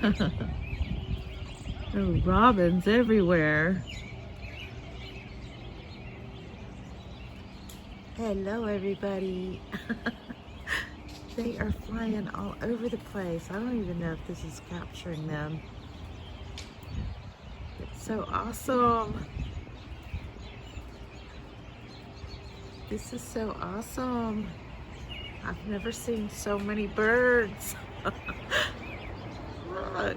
Oh, robins everywhere. Hello, everybody. They are flying all over the place. I don't even know if this is capturing them. It's so awesome. This is so awesome. I've never seen so many birds. Look.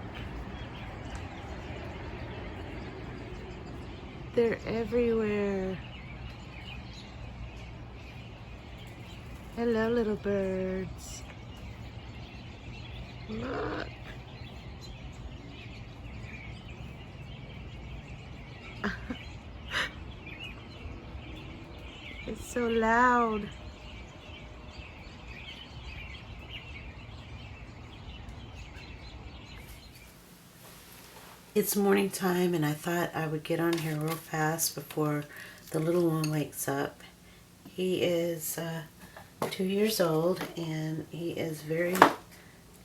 They're everywhere. Hello, little birds. Look. It's so loud. It's morning time, and I thought I would get on here real fast before the little one wakes up. He is 2 years old, and he is very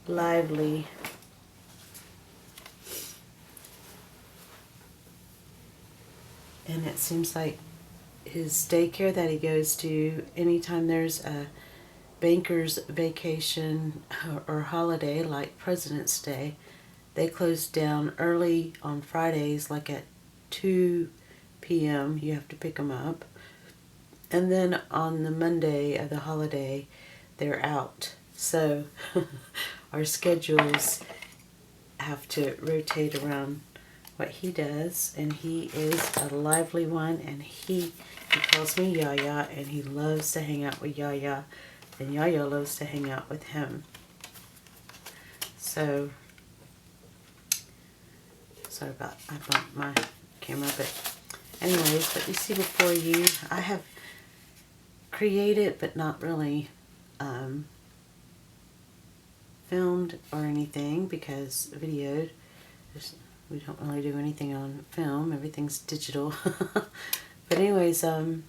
lively. And it seems like his daycare that he goes to, anytime there's a banker's vacation or holiday like President's Day, they close down early on Fridays, like at 2 p.m. You have to pick them up. And then on the Monday of the holiday, they're out. So our schedules have to rotate around what he does. And he is a lively one. And he calls me Yaya, and he loves to hang out with Yaya. And Yaya loves to hang out with him. So, sorry about, I bumped my camera, but anyways, what you see before you, I have created but not really filmed or anything, because video, we don't really do anything on film, everything's digital. But anyways, I've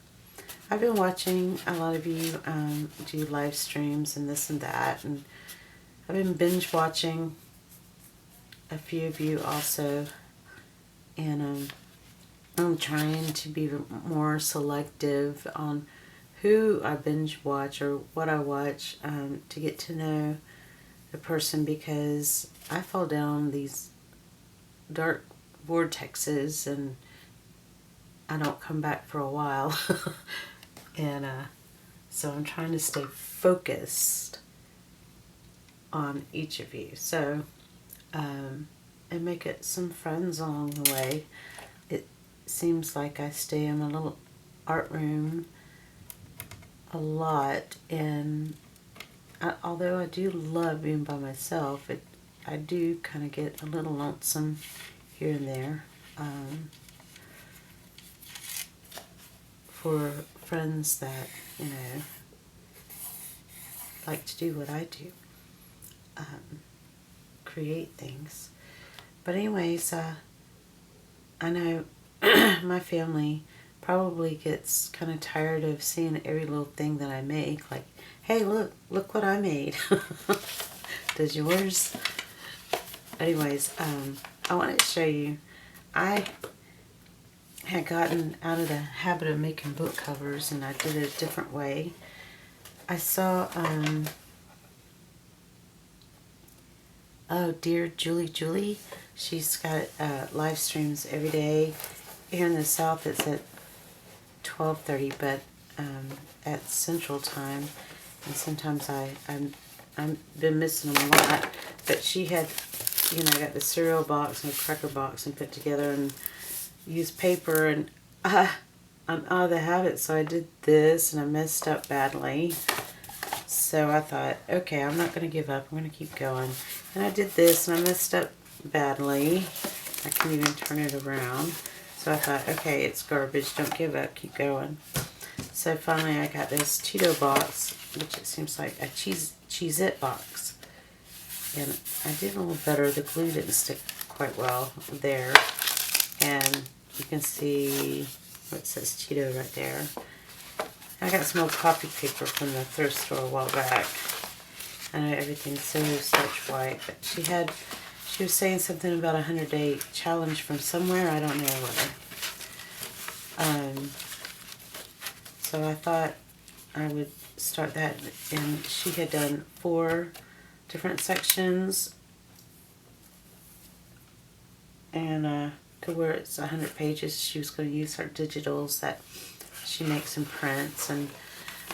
been watching a lot of you do live streams and this and that, and I've been binge watching a few of you also, and I'm trying to be more selective on who I binge watch or what I watch, to get to know the person, because I fall down these dark vortexes and I don't come back for a while. And so I'm trying to stay focused on each of you, so and make it some friends along the way. It seems like I stay in my little art room a lot, and although I do love being by myself, I do kind of get a little lonesome here and there, for friends that, you know, like to do what I do, create things. But anyways, I know my family probably gets kind of tired of seeing every little thing that I make, like, hey, look what I made. Does yours? Anyways, I wanted to show you, I had gotten out of the habit of making book covers, and I did it a different way. I saw, oh, Dear Julie, she's got live streams every day. Here in the South it's at 12:30, but at Central Time, and sometimes I've been missing them a lot. But she had, you know, got the cereal box and a cracker box and put together and used paper, and I'm out of the habit, so I did this and I messed up badly. So I thought, okay, I'm not going to give up, I'm going to keep going. And I did this and I messed up badly. I can't even turn it around. So I thought, okay, it's garbage, don't give up, keep going. So finally I got this Cheeto box, which it seems like a Cheez-It box. And I did a little better, the glue didn't stick quite well there. And you can see what says Cheeto right there. I got some old copy paper from the thrift store a while back. I know everything's so such white, but she she was saying something about a 100-day challenge from somewhere. I don't know where. So I thought I would start that, and she had done 4 different sections, and to where it's 100 pages. She was going to use her digitals that she makes and prints, and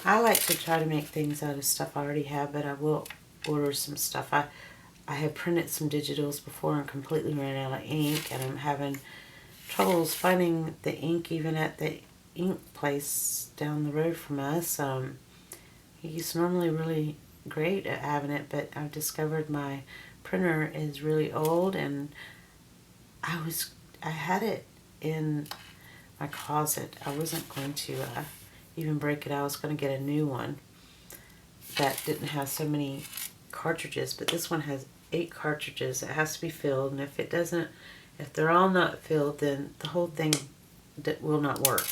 I like to try to make things out of stuff I already have, but I will order some stuff. I have printed some digitals before and completely ran out of ink, and I'm having troubles finding the ink even at the ink place down the road from us. He's normally really great at having it, but I've discovered my printer is really old, and I had it in my closet. I wasn't going to even break it out. I was going to get a new one that didn't have so many cartridges, but this one has 8 cartridges. It has to be filled, and if they're all not filled, then the whole thing will not work.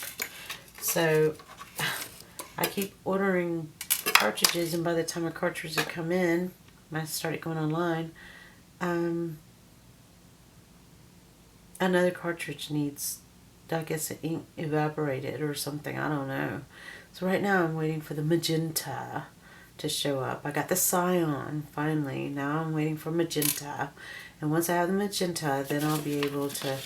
So I keep ordering cartridges, and by the time a cartridge would come in, when I started going online, another cartridge needs, I guess, the ink evaporated or something. I don't know. So right now I'm waiting for the magenta to show up. I got the cyan finally. Now I'm waiting for magenta. And once I have the magenta, then I'll be able to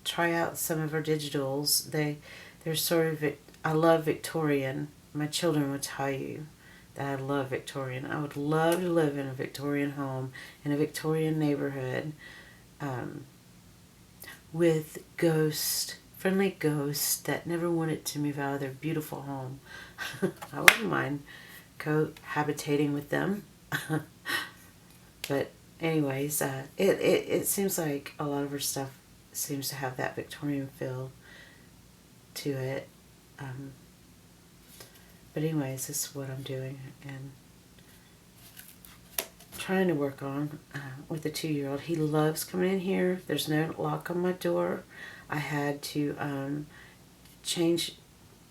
try out some of her digitals. They're sort of, I love Victorian. My children would tell you that I love Victorian. I would love to live in a Victorian home, in a Victorian neighborhood, with friendly ghosts that never wanted to move out of their beautiful home. I wouldn't mind cohabitating with them. But anyways, it seems like a lot of her stuff seems to have that Victorian feel to it. But anyways, this is what I'm doing, and trying to work on with the 2-year-old. He loves coming in here. There's no lock on my door. I had to change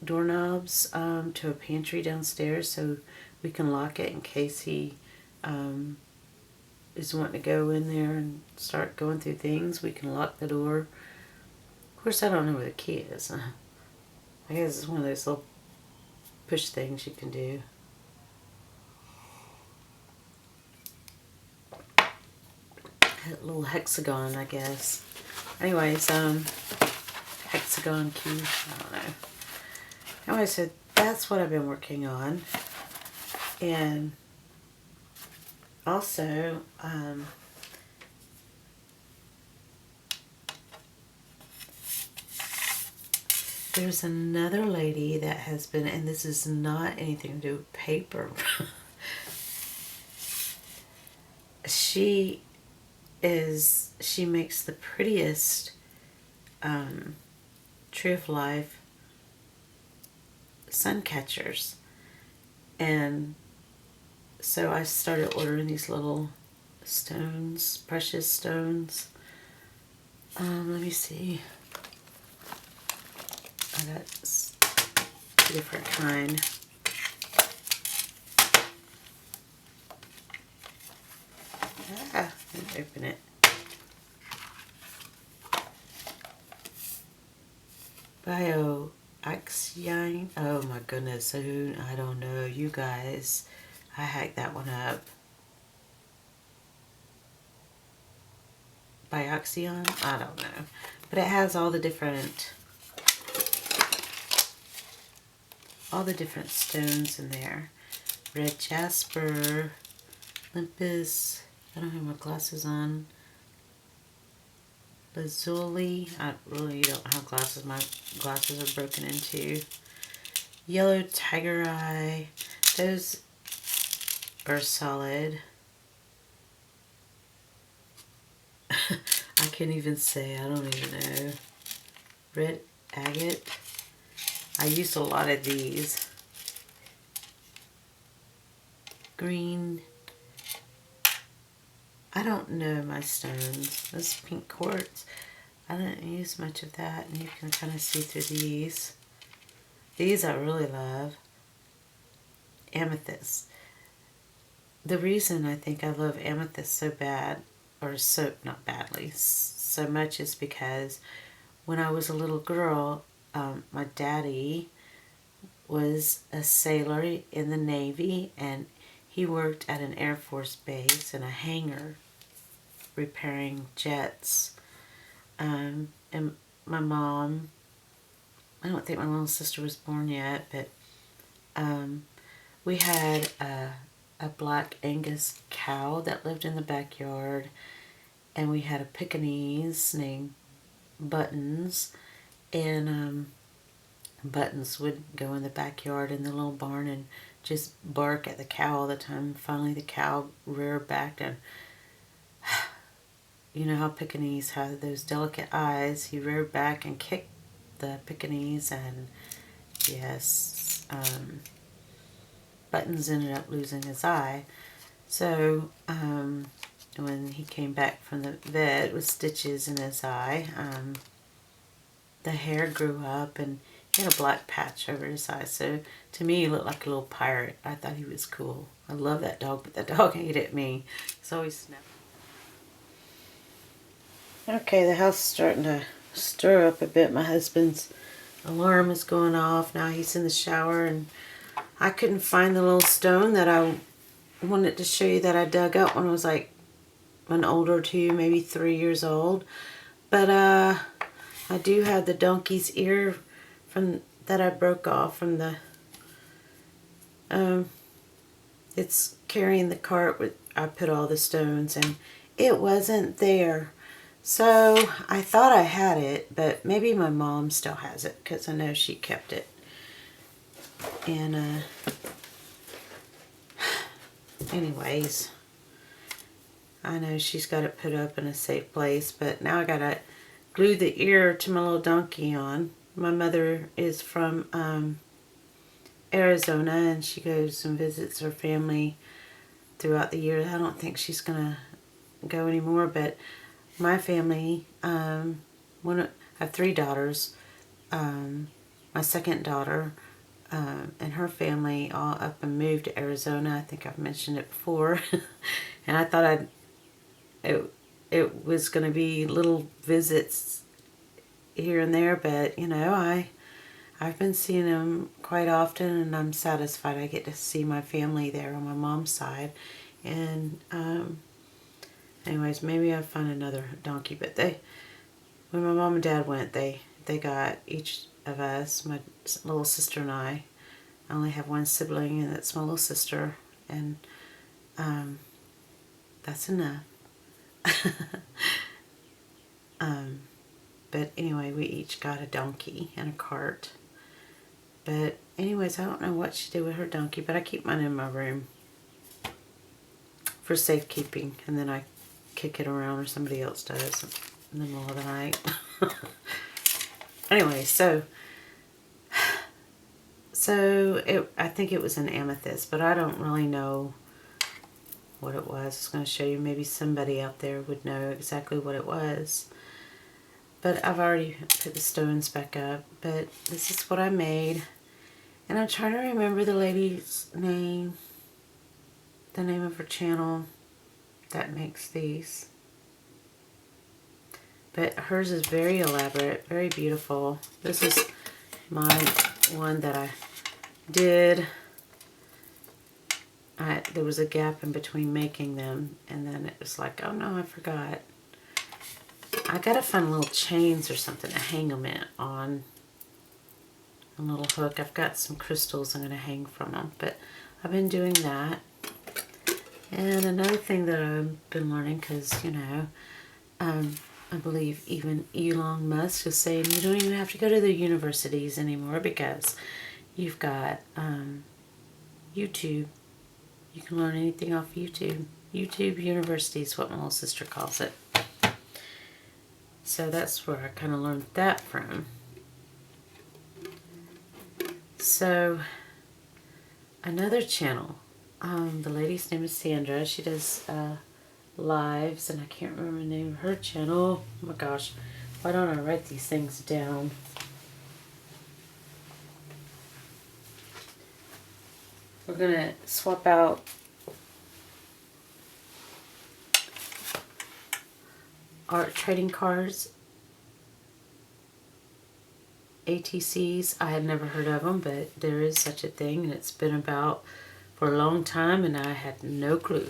doorknobs to a pantry downstairs so we can lock it in case he is wanting to go in there and start going through things. We can lock the door. Of course, I don't know where the key is. I guess it's one of those little push things you can do. That little hexagon, I guess. Anyways, hexagon key, I don't know. Anyway, so that's what I've been working on. And also, there's another lady that has been, and this is not anything to do with paper. She makes the prettiest Tree of Life sun catchers, and so I started ordering these little stones, precious stones. Let me see. I got a different kind. Let me open it. Bioaxion. Oh my goodness. I don't know. You guys, I hacked that one up. Bioaxion? I don't know. But it has all the different stones in there. Red jasper, limpis. I don't have my glasses on. Lazuli. I really don't have glasses. My glasses are broken into. Yellow tiger eye. Those are solid. I can't even say. I don't even know. Red agate. I used a lot of these. Green. I don't know my stones. This pink quartz. I didn't use much of that, and you can kind of see through these. These I really love. Amethyst. the reason I think I love amethyst so bad, or so, not badly, so much, is because when I was a little girl, my daddy was a sailor in the Navy, and he worked at an Air Force base in a hangar repairing jets. And my mom, I don't think my little sister was born yet, but we had a black Angus cow that lived in the backyard, and we had a Pekingese named Buttons, and Buttons would go in the backyard in the little barn and just bark at the cow all the time. Finally, the cow reared back, and you know how Pekingese have those delicate eyes. He reared back and kicked the Pekingese, and yes, Buttons ended up losing his eye. So when he came back from the vet with stitches in his eye, the hair grew up and he had a black patch over his eye. So to me, he looked like a little pirate. I thought he was cool. I love that dog, but that dog hated me. He's always snapping. Okay, the house is starting to stir up a bit. My husband's alarm is going off. Now he's in the shower, and I couldn't find the little stone that I wanted to show you that I dug up when I was like an older 2, maybe 3 years old. But I do have the donkey's ear from that I broke off from the it's carrying the cart with I put all the stones, and it wasn't there. So I thought I had it, but maybe my mom still has it because I know she kept it. And anyways, I know she's got it put up in a safe place, but now I gotta glue the ear to my little donkey on. My mother is from Arizona, and she goes and visits her family throughout the year. I don't think she's gonna go anymore, but my family, I have 3 daughters. My second daughter and her family all up and moved to Arizona. I think I've mentioned it before. And I thought it was going to be little visits here and there, but you know, I've been seeing them quite often, and I'm satisfied I get to see my family there on my mom's side. And anyways, maybe I'll find another donkey. But when my mom and dad went, they got each of us, my little sister and I only have one sibling, and that's my little sister, and that's enough. But anyway, we each got a donkey and a cart. But anyways, I don't know what she did with her donkey, but I keep mine in my room for safekeeping, and then I kick it around, or somebody else does in the middle of the night. Anyway, so I think it was an amethyst, but I don't really know what it was. I was going to show you. Maybe somebody out there would know exactly what it was. But I've already put the stones back up. But this is what I made. And I'm trying to remember the lady's name. The name of her channel that makes these. But hers is very elaborate, very beautiful. This is my one that I did. There was a gap in between making them, and then it was like, oh no, I forgot. I gotta find little chains or something to hang them on a little hook. I've got some crystals I'm gonna hang from them, but I've been doing that. And another thing that I've been learning, because you know, I believe even Elon Musk is saying you don't even have to go to the universities anymore because you've got YouTube. You can learn anything off YouTube. YouTube University is what my little sister calls it. So that's where I kind of learned that from. So another channel. The lady's name is Sandra. She does lives, and I can't remember the name of her channel. Oh my gosh, why don't I write these things down? We're gonna swap out art trading cards, ATCs. I had never heard of them, but there is such a thing, and it's been about for a long time, and I had no clue.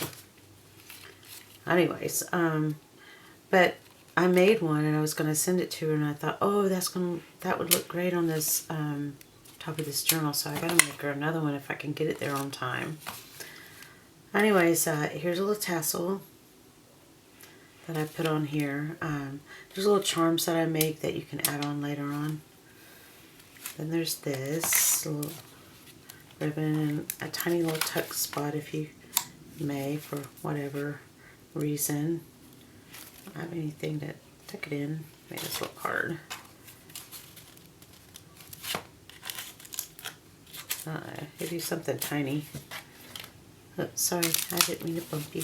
Anyways, but I made one, and I was going to send it to her, and I thought, oh, that would look great on this top of this journal, so I got to make her another one if I can get it there on time. Anyways, here's a little tassel that I put on here. There's little charms that I make that you can add on later on. Then there's this little ribbon and a tiny little tuck spot if you may, for whatever reason. I don't have anything to tuck it in. Make this look hard. Give you something tiny. Oh, sorry, I didn't mean to bump you.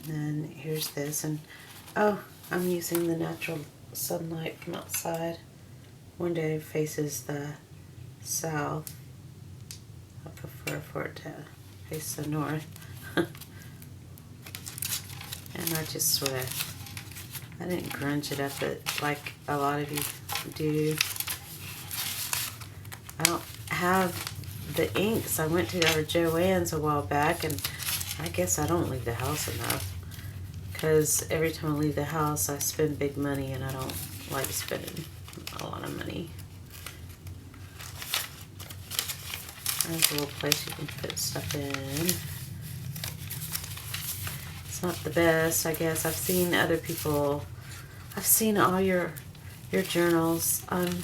And then here's this, and oh, I'm using the natural sunlight from outside. One day faces the south. I prefer for it to face the north. And I just sort of, I didn't grunge it up like a lot of you do. I don't have the inks. I went to our Joann's a while back, and I guess I don't leave the house enough. Because every time I leave the house, I spend big money, and I don't like spending a lot of money. There's a little place you can put stuff in. It's not the best, I guess. I've seen other people. I've seen all your journals. I'm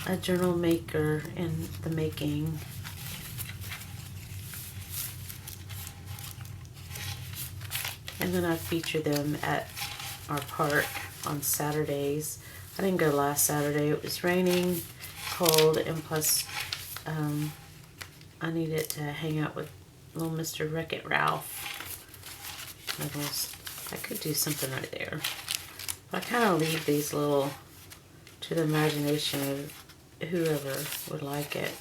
a journal maker in the making. And then I feature them at our park on Saturdays. I didn't go last Saturday. It was raining, cold, and plus I needed to hang out with little Mr. Wreck-It Ralph. I could do something right there. But I kind of leave these little to the imagination of whoever would like it.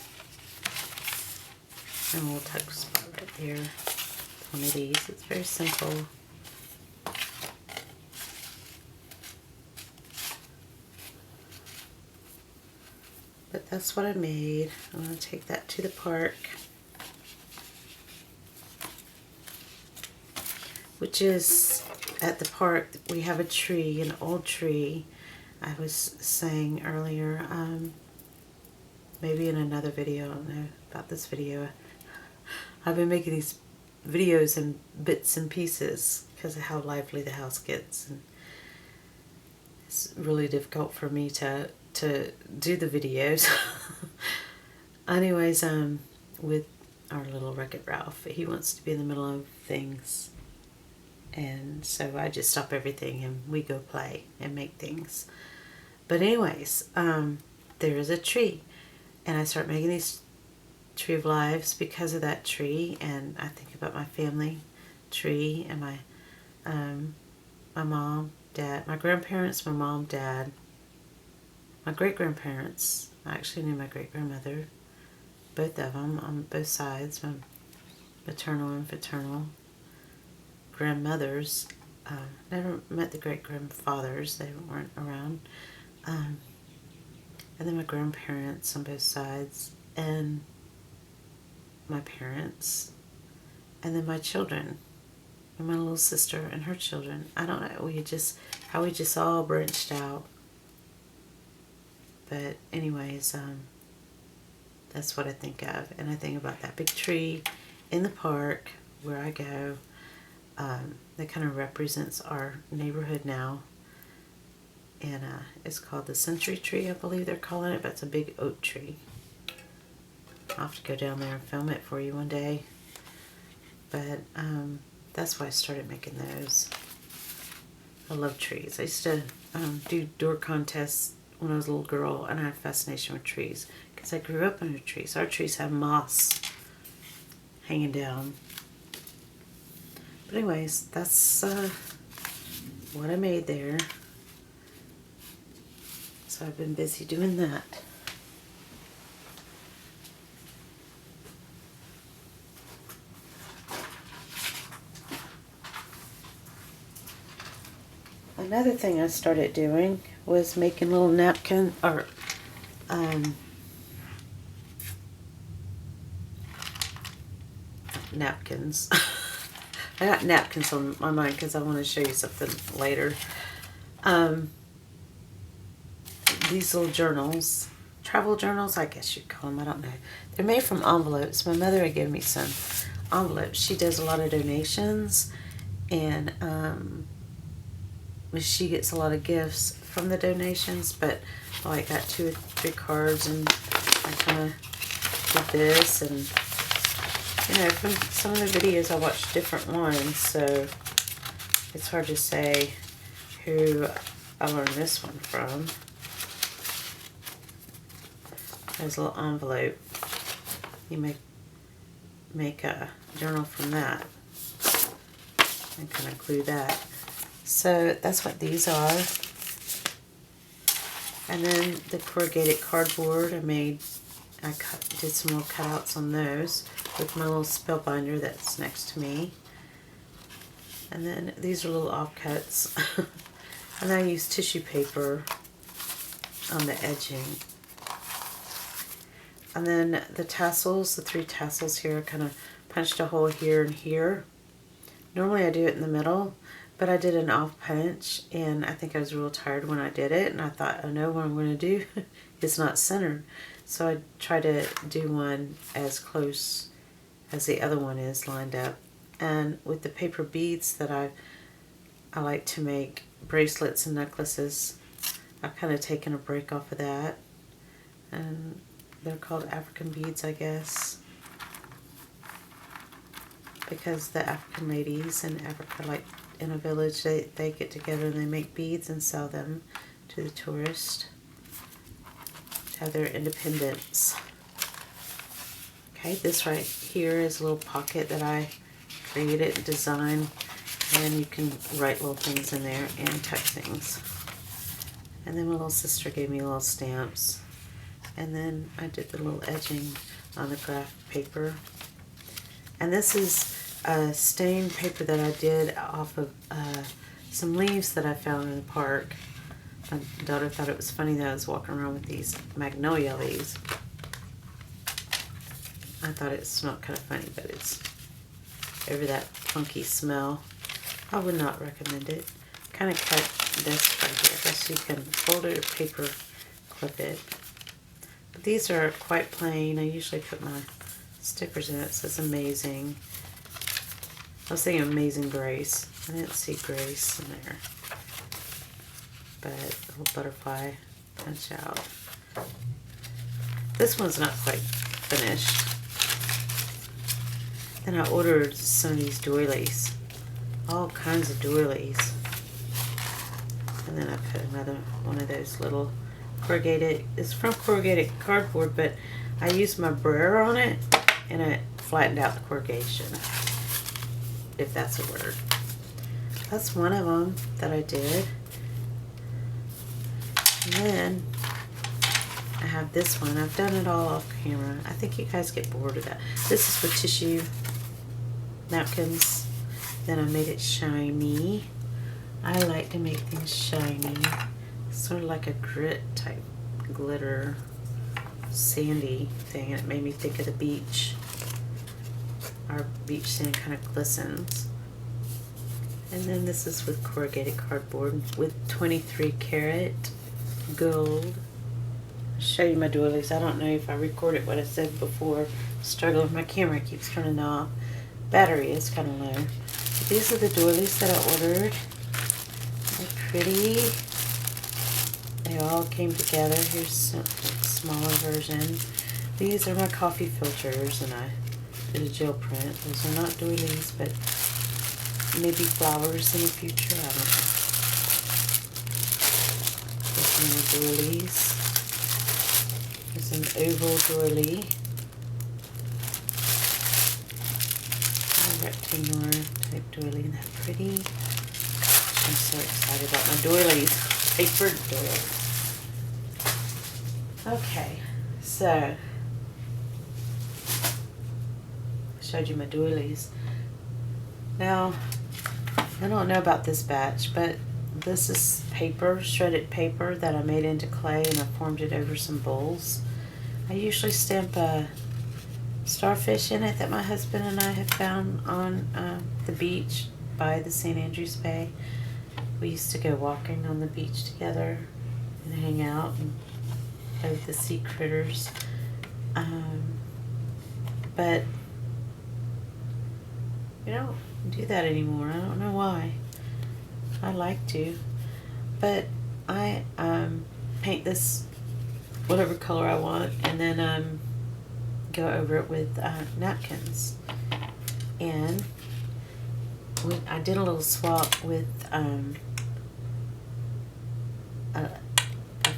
And a little tuck spot right there. One of these. It's very simple. But that's what I made. I'm going to take that to the park. Which is, at the park, we have a tree, an old tree. I was saying earlier, maybe in another video, I don't know about this video. I've been making these videos in bits and pieces because of how lively the house gets. And it's really difficult for me to do the videos. Anyways, with our little Wreck-It Ralph, he wants to be in the middle of things, and so I just stop everything and we go play and make things. But anyways, there is a tree, and I start making these Tree of Lives because of that tree, and I think about my family tree and my mom, dad, my grandparents, my mom, dad, my great-grandparents. I actually knew my great-grandmother, both of them on both sides, my maternal and paternal grandmothers. Never met the great-grandfathers, they weren't around. And then my grandparents on both sides, and my parents, and then my children, and my little sister and her children. I don't know, how we just all branched out. But anyways, that's what I think of. And I think about that big tree in the park where I go. That kind of represents our neighborhood now. And it's called the Century Tree, I believe they're calling it. But it's a big oak tree. I'll have to go down there and film it for you one day. But that's why I started making those. I love trees. I used to do door contests when I was a little girl, and I had a fascination with trees because I grew up under trees. Our trees have moss hanging down. But anyways, that's what I made there. So I've been busy doing that. Another thing I started doing was making little napkin or napkins. I got napkins on my mind because I want to show you something later. These little journals, travel journals, I guess you'd call them, I don't know. They're made from envelopes. My mother had given me some envelopes. She does a lot of donations, and she gets a lot of gifts from the donations, but I got 2 or 3 cards, and I kind of did this, and you know, from some of the videos I watched different ones, so it's hard to say who I learned this one from. There's a little envelope. You make a journal from that and kind of glue that. So that's what these are. And then the corrugated cardboard, I did some more cutouts on those with my little spellbinder that's next to me. And then these are little offcuts. And I use tissue paper on the edging. And then the tassels, the 3 tassels here, I kind of punched a hole here and here. Normally I do it in the middle, but I did an off punch, and I think I was real tired when I did it, and I thought, I know what I'm going to do. It's not centered. So I try to do one as close as the other one is lined up. And with the paper beads that I like to make bracelets and necklaces, I've kind of taken a break off of that. And they're called African beads, I guess, because the African ladies in Africa, like in a village, they get together and they make beads and sell them to the tourists to have their independence. Okay, this right here is a little pocket that I created and designed, and you can write little things in there and tuck things. And then my little sister gave me little stamps. And then I did the little edging on the graph paper. And this is a stained paper that I did off of some leaves that I found in the park. My daughter thought it was funny that I was walking around with these magnolia leaves. I thought it smelled kind of funny, but it's over that funky smell. I would not recommend it. Kind of cut this right here. I guess you can fold it or paper clip it. But these are quite plain. I usually put my stickers in it. It says amazing. I was thinking Amazing Grace. I didn't see Grace in there. But a little butterfly punch out. This one's not quite finished. Then I ordered some of these doilies. All kinds of doilies. And then I put another one of those little corrugated, it's from corrugated cardboard, but I used my brayer on it and it flattened out the corrugation, if that's a word. That's one of them that I did. And then I have this one. I've done it all off camera. I think you guys get bored of that. This is for tissue napkins. Then I made it shiny. I like to make things shiny. Sort of like a grit type glitter sandy thing, and it made me think of the beach. Our beach sand kind of glistens. And then this is with corrugated cardboard with 23 karat gold. I'll show you my doilies. I don't know if I recorded what I said before. Struggle with my camera, it keeps turning off. Battery is kind of low. But these are the doilies that I ordered. They're pretty. They all came together. Here's a smaller version. These are my coffee filters, and I did a gel print. Those are not doilies, but maybe flowers in the future. I don't know. There's more doilies. There's an oval doily. A rectangular type doily. Isn't that pretty? Gosh, I'm so excited about my doilies. Paper doilies. Okay, so I showed you my doilies. Now, I don't know about this batch, but This is paper, shredded paper that I made into clay, and I formed it over some bowls. I usually stamp a starfish in it that my husband and I have found on the beach by the St. Andrews Bay. We used to go walking on the beach together and hang out and play with the sea critters. But we don't do that anymore. I don't know why. I like to. But I paint this whatever color I want, and then go over it with napkins. And I did a little swap with a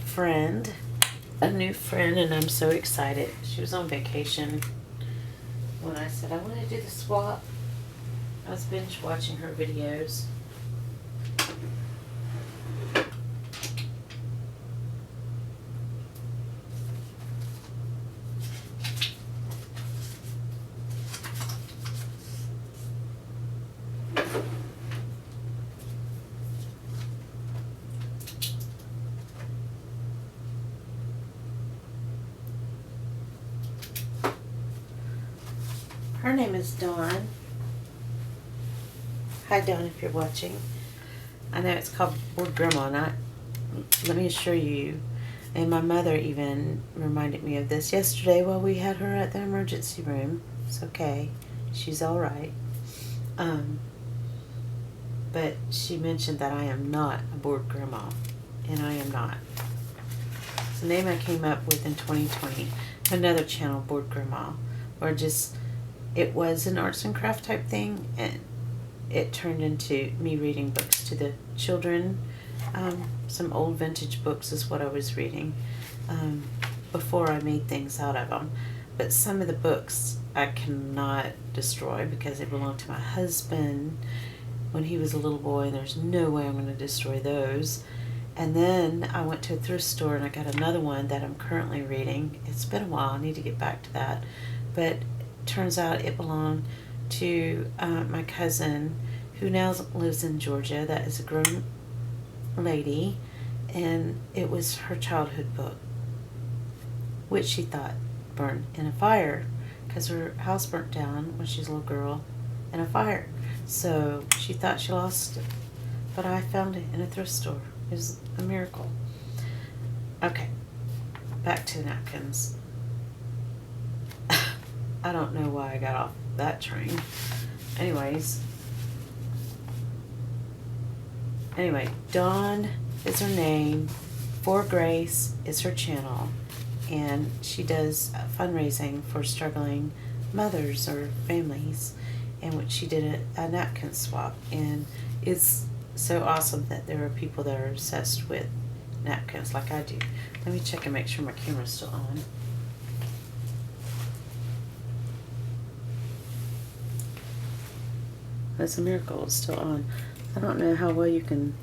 friend, a new friend, and I'm so excited. She was on vacation when I said I want to do the swap. I was binge watching her videos. Her name is Dawn. Hi Dawn, if you're watching. I know it's called Bored Grandma, not. Let me assure you, and my mother even reminded me of this yesterday while we had her at the emergency room. It's okay. She's alright. But she mentioned that I am not a bored grandma, and I am not. It's a name I came up with in 2020. Another channel, Bored Grandma, or just, it was an arts and craft type thing, and it turned into me reading books to the children. Some old vintage books is what I was reading before I made things out of them. But some of the books I cannot destroy because they belong to my husband when he was a little boy, and there's no way I'm going to destroy those. And then I went to a thrift store and I got another one that I'm currently reading. It's been a while. I need to get back to that. But turns out it belonged to my cousin, who now lives in Georgia. That is a grown lady, and it was her childhood book, which she thought burned in a fire because her house burnt down when she was a little girl in a fire. So she thought she lost it, but I found it in a thrift store. It was a miracle. Okay, back to the napkins. I don't know why I got off that train. Anyway, Dawn is her name. For Grace is her channel. And she does fundraising for struggling mothers or families. And which she did a napkin swap. And it's so awesome that there are people that are obsessed with napkins like I do. Let me check and make sure my camera's still on. That's a miracle, it's still on. I don't know how well you can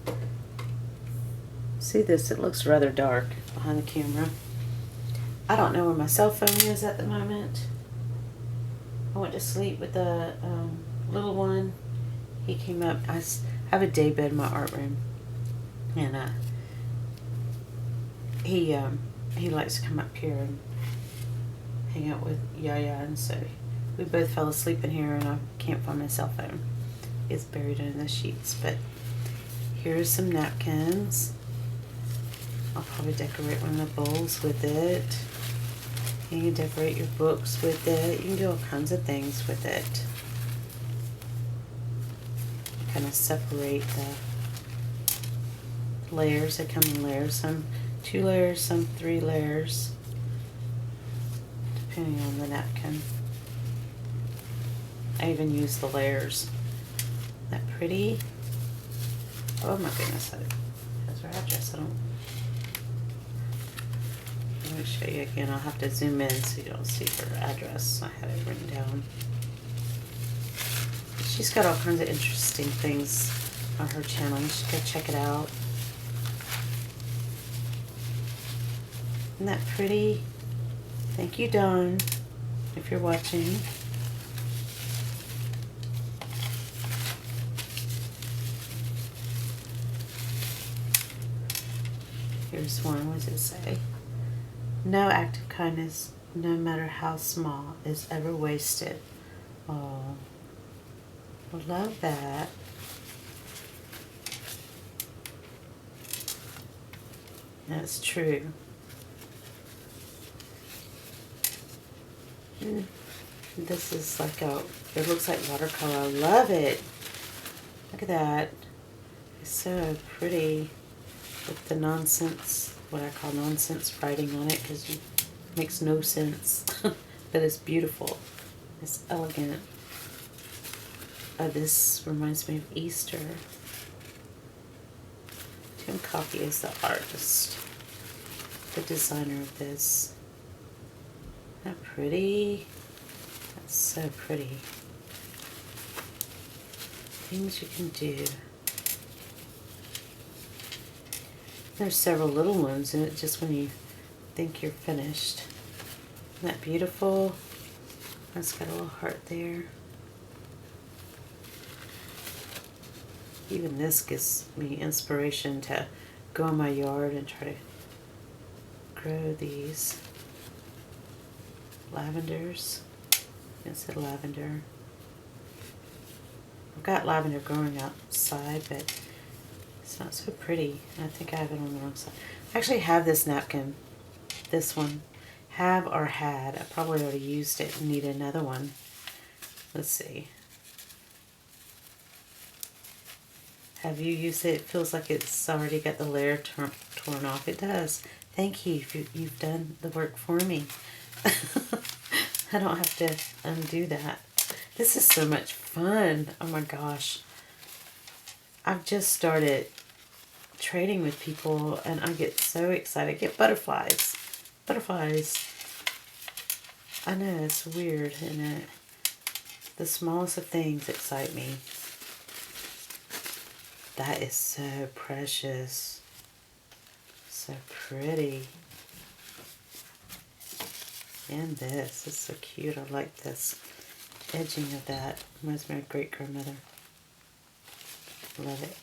see this. It looks rather dark behind the camera. I don't know where my cell phone is at the moment. I went to sleep with the little one. He came up. I have a day bed in my art room. And he likes to come up here and hang out with Yaya, and so we both fell asleep in here, and I can't find my cell phone. It's buried in the sheets. But here's some napkins. I'll probably decorate one of the bowls with it. You can decorate your books with it. You can do all kinds of things with it. Kind of separate the layers. They come in layers. Some 2 layers, some 3 layers, depending on the napkin. I even use the layers. Isn't that pretty? Oh my goodness, that has her address. Let me show you again. I'll have to zoom in so you don't see her address. I had it written down. She's got all kinds of interesting things on her channel. You should go check it out. Isn't that pretty? Thank you, Dawn, if you're watching. Here's one. What does it say? No act of kindness, no matter how small, is ever wasted. Oh, I love that. That's true. This is like it looks like watercolor. I love it. Look at that. It's so pretty with the nonsense, what I call nonsense writing on it, because it makes no sense. But it's beautiful. It's elegant. This reminds me of Easter. Tim Coffey is the artist, the designer of this. Isn't that pretty? That's so pretty. Things you can do. There's several little ones in it just when you think you're finished. Isn't that beautiful? That's got a little heart there. Even this gives me inspiration to go in my yard and try to grow these lavenders. It's a lavender. I've got lavender growing outside, but it's not so pretty. I think I have it on the wrong side. I actually have this napkin. This one. Have or had. I probably already used it and need another one. Let's see. Have you used it? It feels like it's already got the layer torn off. It does. Thank you. You've done the work for me. I don't have to undo that. This is so much fun. Oh my gosh. I've just started trading with people and I get so excited. I get butterflies. Butterflies. I know, it's weird, isn't it? The smallest of things excite me. That is so precious. So pretty. And this is so cute. I like this edging of that. Reminds me of my great grandmother. Love it.